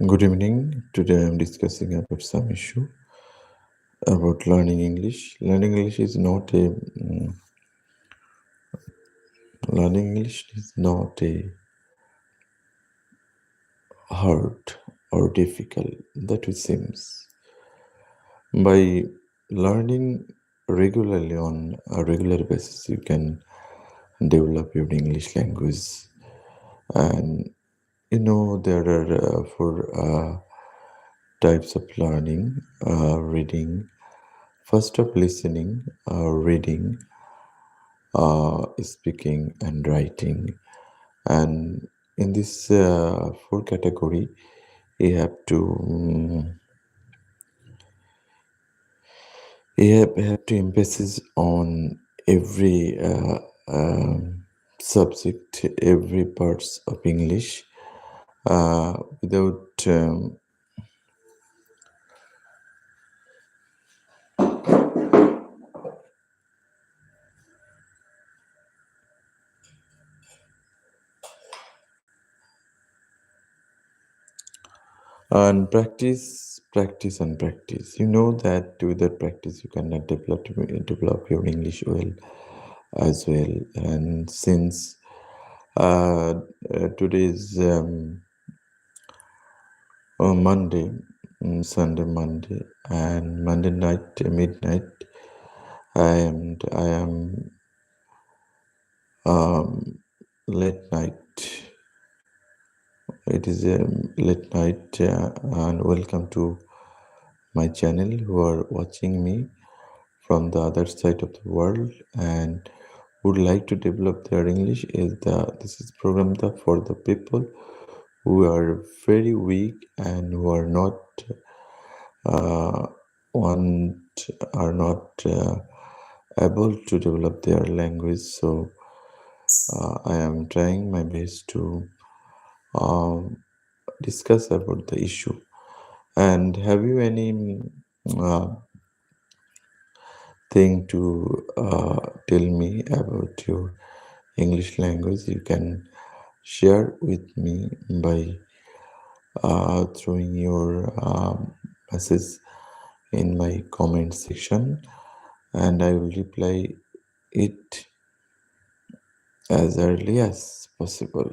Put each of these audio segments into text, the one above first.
Good evening. Today I am discussing about some issue about learning English. Learning English is not a hard or difficult that it seems. By learning regularly on a regular basis, you can develop your English language. And there are four types of learning: reading, first of listening, reading, speaking and writing. And in this four category, you have to have to emphasis on every subject, every parts of English, without and practice and practice. You know that without practice you cannot develop your English well as well. And since today's Monday, Sunday, Monday, and Monday night, midnight, and I am late night. It is late night, and welcome to my channel who are watching me from the other side of the world and would like to develop their English. This is program for the people who are very weak and who are not uh, want are not able to develop their language. So I am trying my best to discuss about the issue. And have you any uh, thing to tell me about your English language? You can share with me by throwing your message in my comment section, and I will reply it as early as possible.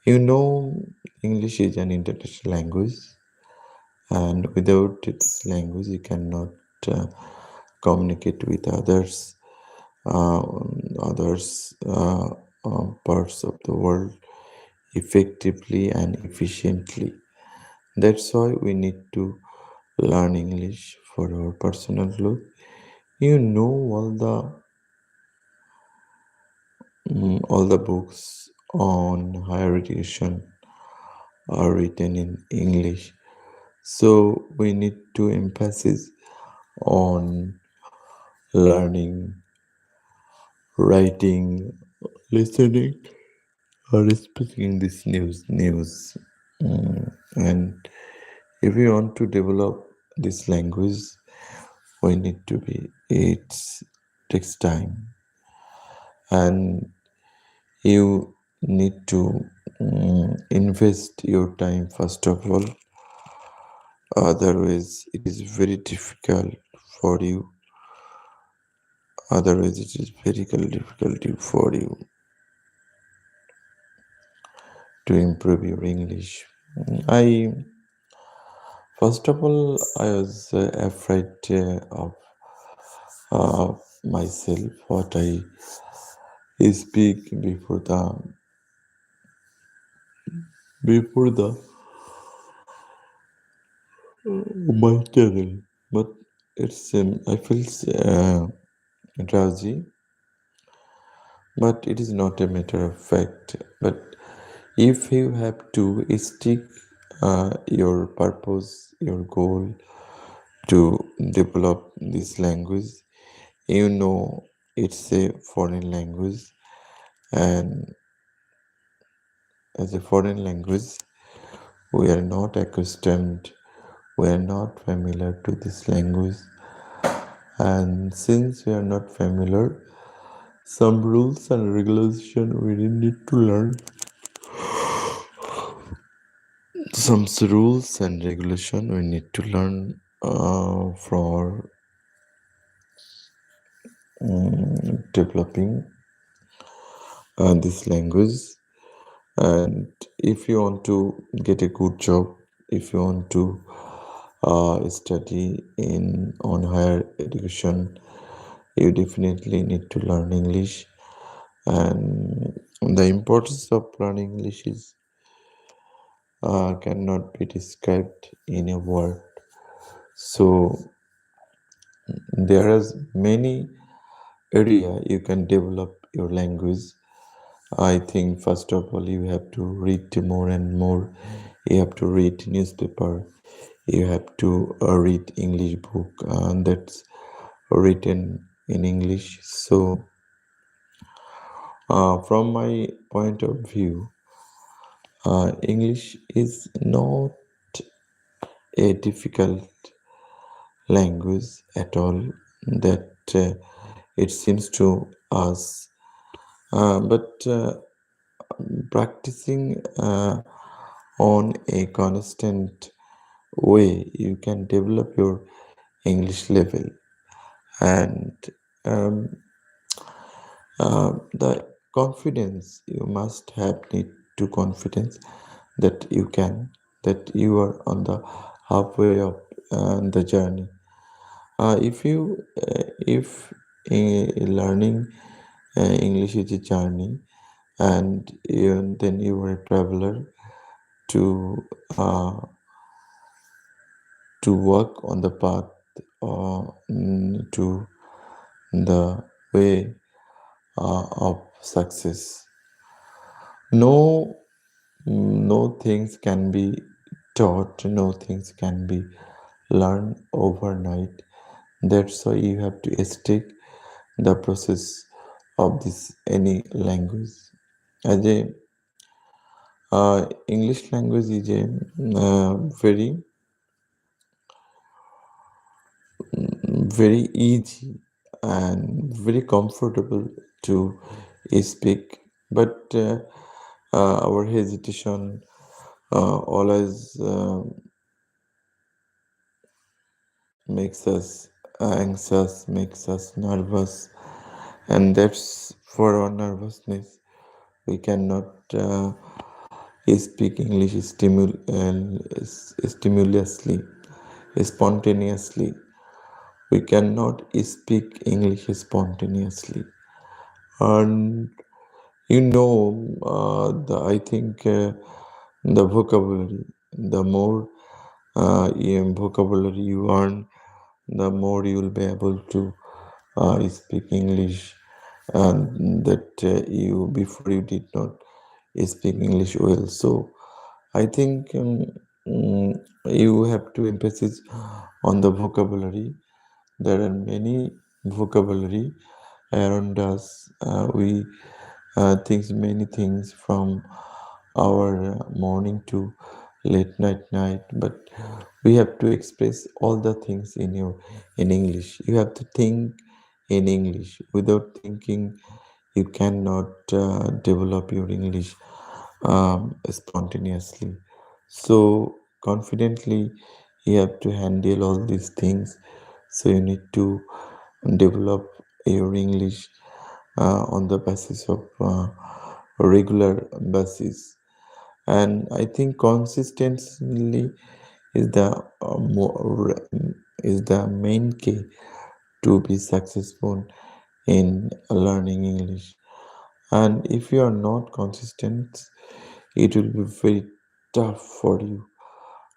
You know, English is an international language, and without this language, you cannot communicate with uh, others parts of the world effectively and efficiently. That's why we need to learn English for our personal growth. You know, all the books on higher education are written in English. So we need to emphasize on learning, writing, listening, or speaking this news. And if we want to develop this language, we need to be. It takes time, and you need to invest your time first of all. Otherwise, it is very difficult for you. Otherwise, it is very difficult for you to improve your English. I First of all, I was afraid of myself, what I speak before the my channel, but it's I feel drowsy, but it is not a matter of fact. But if you have to stick your purpose, your goal to develop this language, you know it's a foreign language, and as a foreign language, we are not accustomed, we are not familiar to this language, and since we are not familiar, some rules and regulation we need to learn. some rules and regulation we need to learn for developing this language. And if you want to get a good job, if you want to study in on higher education, you definitely need to learn English. And the importance of learning English is cannot be described in a word. So there is many area you can develop your language. I think first of all you have to read more and more. You have to read newspaper. You have to read English book that's written in English. So from my point of view, English is not a difficult language at all that it seems to us. But practicing on a constant way, you can develop your English level. And um, the confidence you must have need to confidence that you can, that you are on the halfway of the journey. If learning English is a journey, and then you are a traveler to uh, to work on the path to the way of success. No, no things can be taught. No things can be learned overnight. That's why you have to stick the process of this any language. As a English language is a very very easy and very comfortable to speak, but our hesitation always makes us anxious, makes us nervous, and that's for our nervousness. We cannot speak English stimulously, spontaneously. We cannot speak English spontaneously. And I think the vocabulary, the more vocabulary you earn, the more you will be able to speak English, and that you before you did not speak English well. So I think you have to emphasize on the vocabulary. There are many vocabulary around us. We think many things from our morning to late night, but we have to express all the things in English. You have to think in English. Without thinking, you cannot develop your English spontaneously. So confidently, you have to handle all these things. So you need to develop your English on the basis of regular basis. And I think consistently is is the main key to be successful in learning English. And if you are not consistent, it will be very tough for you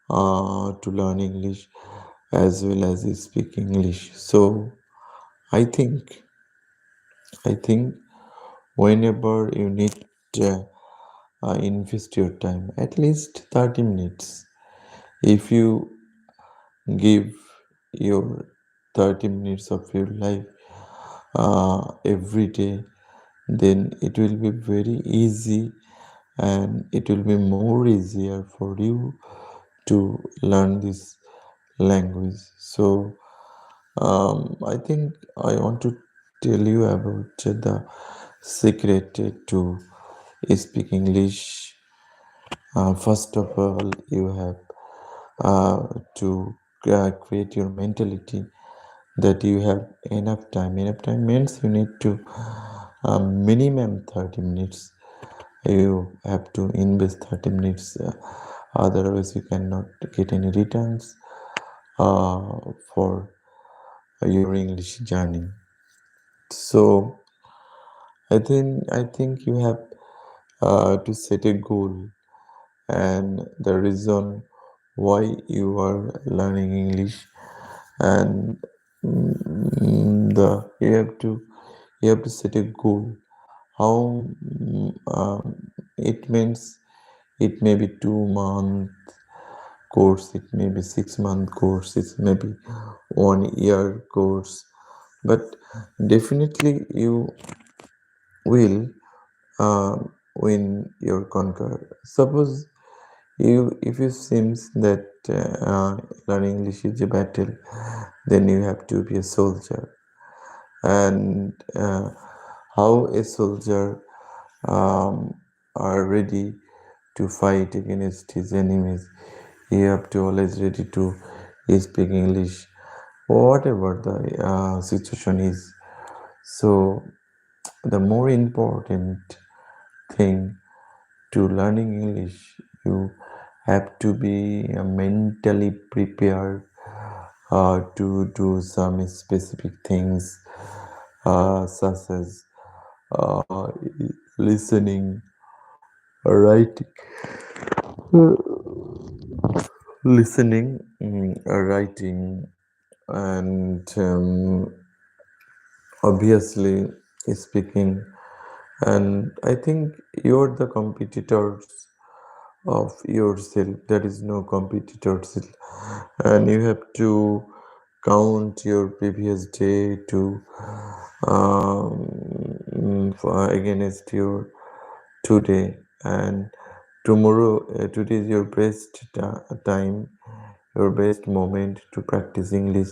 to learn English as well as speak English. So I think I think whenever you need to invest your time, at least 30 minutes. If you give your 30 minutes of your life every day, then it will be very easy, and it will be more easier for you to learn this language. So I think I want to tell you about the secret to speak English First of all, you have to create your mentality that you have enough time. Enough time means you need to minimum 30 minutes. You have to invest 30 minutes. Otherwise, you cannot get any returns for your English journey. So I think you have to set a goal, and the reason why you are learning English, and the you have to set a goal. How it means, it may be 2 month course, it may be 6 month course, it may be 1 year course, but definitely you will win your conquer. Suppose if it seems that learning English is a battle, then you have to be a soldier. And how a soldier um, are ready to fight against his enemies, you have to always ready to speak English, whatever the situation is. So the more important thing to learning English, you have to be mentally prepared to do some specific things, such as uh, listening, writing, listening, writing, and obviously speaking. And I think you're the competitors of yourself. There is no competitors, and you have to count your previous day to against your today, and tomorrow. Today is your best time, your best moment to practice English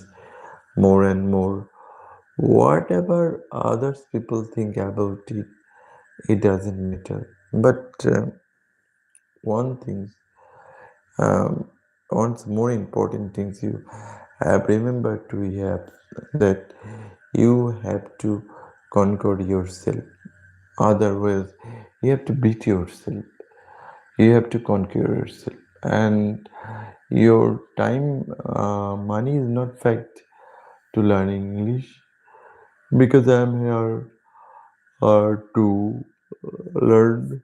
more and more. Whatever others people think about it, it doesn't matter. But one thing, um, one more important things you have remembered to have, that you have to conquer yourself. Otherwise, you have to beat yourself. You have to conquer yourself, and your time, money is not fact to learning English, because I am here to learn.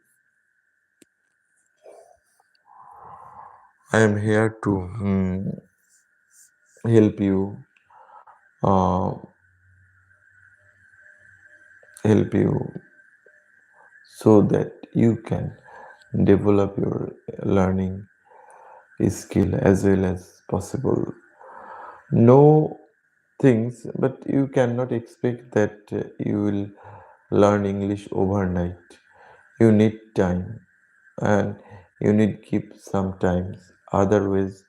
I am here to help you, uh, help you so that you can develop your learning skill as well as possible. No things, but you cannot expect that you will learn English overnight. You need time, and you need keep some times. Otherwise,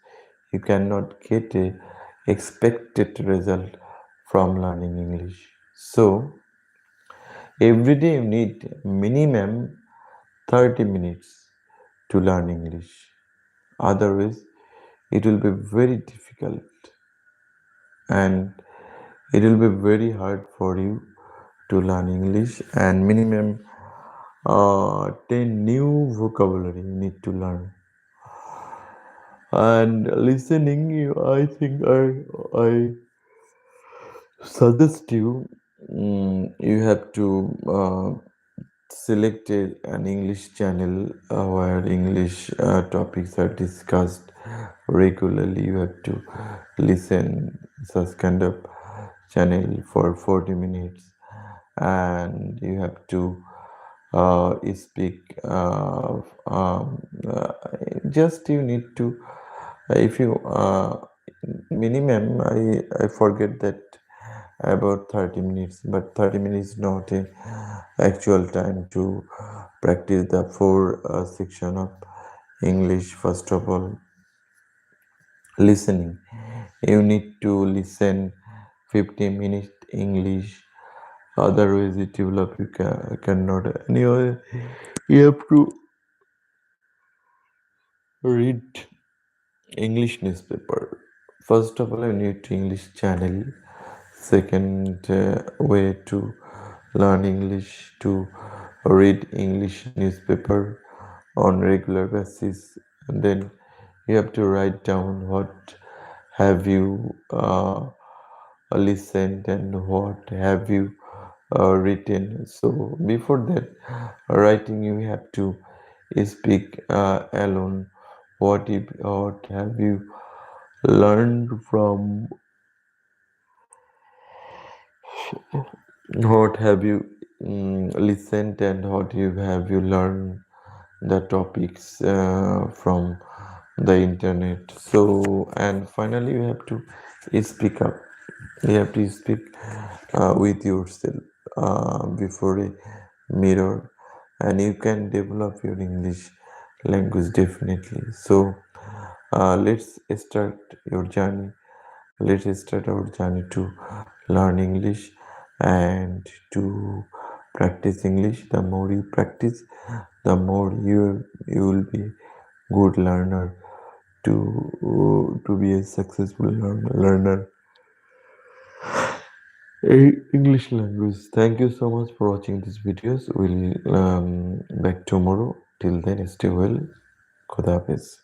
you cannot get a expected result from learning English. So every day you need minimum 30 minutes to learn English. Otherwise, it will be very difficult, and it will be very hard for you to learn English. And minimum 10 new vocabulary you need to learn. And listening, I think I suggest you, you have to select an English channel where English topics are discussed regularly. You have to listen such kind of channel for 40 minutes, and you have to speak. Just you need to, if you minimum, I forget that about 30 minutes, but 30 minutes is not a actual time to practice the four section of English. First of all, listening. You need to listen 15 minutes English. Otherwise, it develop, you cannot. Anyway, you have to Read English newspaper. First of all, I need to English channel. Second way to learn English to read English newspaper on regular basis, and then you have to write down what have you listened and what have you written. So before that writing, you have to speak alone. What have you learned from, what have you listened, and what you have you learned the topics from the internet. So, and finally you have to speak up. You have to speak with yourself before a mirror, and you can develop your English language definitely. So let's start your journey. Let's start our journey to learn English and to practice English. The more you practice, the more you will be good learner to be a successful learner English language. Thank you so much for watching these videos. We'll back tomorrow. Till then, stay well. Khuda Hafiz.